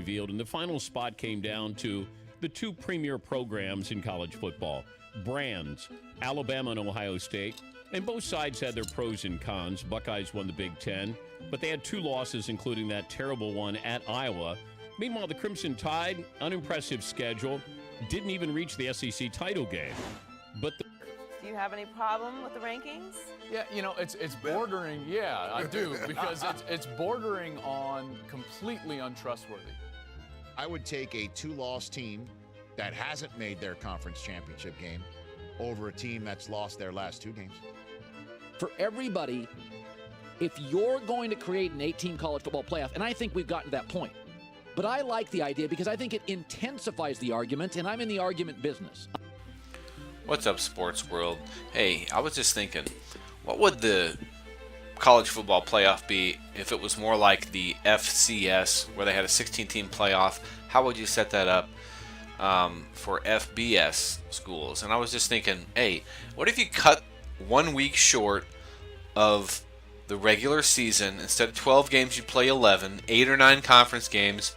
revealed, and the final spot came down to the two premier programs in college football, brands, Alabama and Ohio State. And both sides had their pros and cons. Buckeyes won the Big Ten, but they had two losses, including that terrible one at Iowa. Meanwhile, the Crimson Tide, unimpressive schedule, didn't even reach the SEC title game. But do you have any problem with the rankings? Yeah, it's bordering. Yeah, I do, because it's bordering on completely untrustworthy. I would take a two-loss team that hasn't made their conference championship game over a team that's lost their last two games. For everybody, if you're going to create an 8-team college football playoff, and I think we've gotten to that point, but I like the idea because I think it intensifies the argument, and I'm in the argument business. What's up, sports world? Hey, I was just thinking, what would the college football playoff be if it was more like the FCS, where they had a 16-team playoff? How would you set that up for FBS schools? And I was just thinking, hey, what if you cut 1 week short of the regular season? Instead of 12 games, you play 11, 8 or 9 conference games.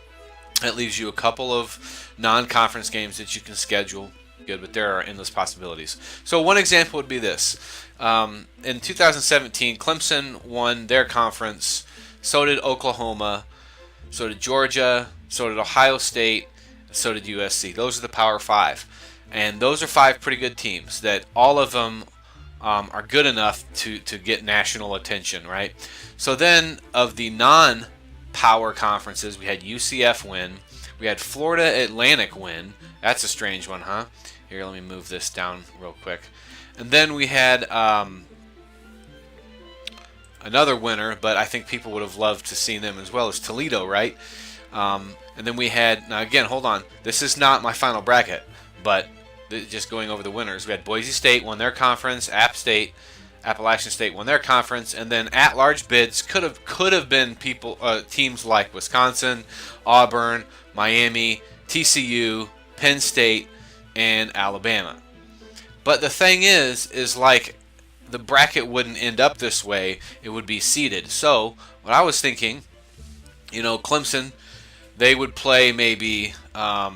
That leaves you a couple of non-conference games that you can schedule. Good, but there are endless possibilities. So one example would be this. In 2017, Clemson won their conference. So did Oklahoma. So did Georgia. So did Ohio State. So did USC. Those are the Power 5. And those are 5 pretty good teams that all of them are good enough to get national attention, right? So then of the non-power conferences, we had UCF win. We had Florida Atlantic win. That's a strange one, huh? Here, let me move this down real quick. And then we had another winner, but I think people would have loved to see them as well, as Toledo, right? And then we had, now again, hold on. This is not my final bracket, but just going over the winners. We had Boise State won their conference, Appalachian State won their conference, and then at-large bids could have been teams like Wisconsin, Auburn, Miami, TCU, Penn State, and Alabama. But the thing is like the bracket wouldn't end up this way. It would be seeded. So what I was thinking, Clemson, they would play maybe a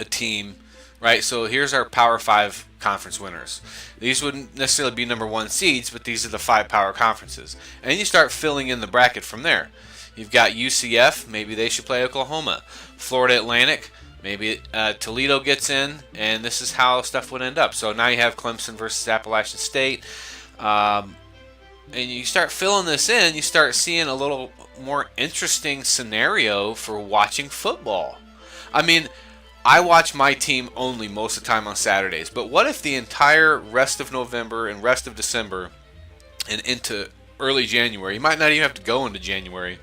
team, right? So here's our Power 5 conference winners. These wouldn't necessarily be number 1 seeds, but these are the 5 power conferences. And you start filling in the bracket from there. You've got UCF, maybe they should play Oklahoma. Florida Atlantic, maybe Toledo gets in, and this is how stuff would end up. So now you have Clemson versus Appalachian State. And you start filling this in, you start seeing a little more interesting scenario for watching football. I mean, I watch my team only most of the time on Saturdays, but what if the entire rest of November and rest of December and into early January, you might not even have to go into January,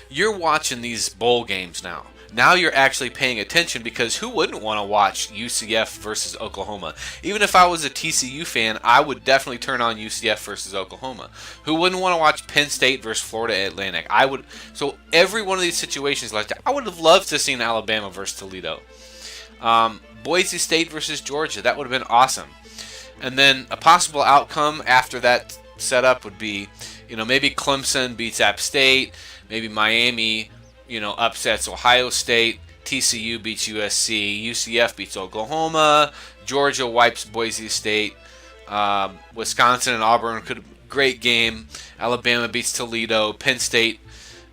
you're watching these bowl games now. Now you're actually paying attention, because who wouldn't want to watch UCF versus Oklahoma? Even if I was a TCU fan, I would definitely turn on UCF versus Oklahoma. Who wouldn't want to watch Penn State versus Florida Atlantic? I would. So every one of these situations like that, I would have loved to have seen Alabama versus Toledo. Boise State versus Georgia, that would have been awesome. And then a possible outcome after that setup would be, maybe Clemson beats App State, maybe Miami upsets Ohio State, TCU beats USC, UCF beats Oklahoma, Georgia wipes Boise State, Wisconsin and Auburn great game, Alabama beats Toledo, Penn State,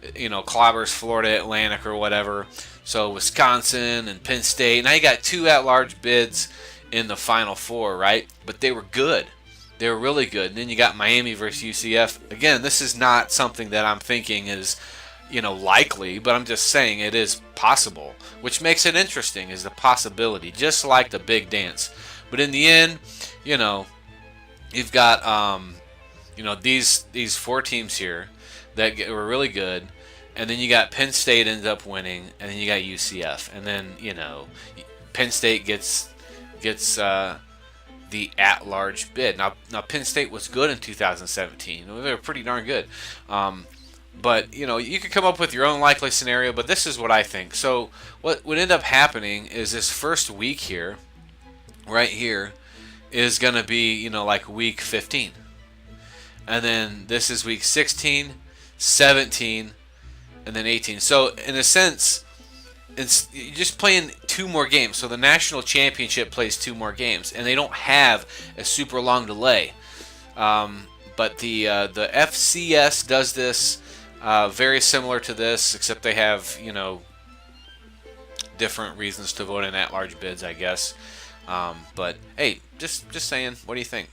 clobbers Florida Atlantic or whatever. So Wisconsin and Penn State. Now you got 2 at-large bids in the Final Four, right? But they were good. They were really good. And then you got Miami versus UCF. Again, this is not something that I'm thinking is likely, but I'm just saying it is possible, which makes it interesting, is the possibility, just like the big dance. But in the end, you've got, these 4 teams here that were really good, and then you got Penn State ends up winning, and then you got UCF, and then, Penn State gets the at-large bid. Now Penn State was good in 2017. They were pretty darn good. But, you could come up with your own likely scenario, but this is what I think. So what would end up happening is this first week here, right here, is going to be, like week 15. And then this is week 16, 17, and then 18. So in a sense, you're just playing 2 more games. So the national championship plays 2 more games, and they don't have a super long delay. But the FCS does this very similar to this, except they have, you know, different reasons to vote in at-large bids, I guess. But hey, just saying, what do you think?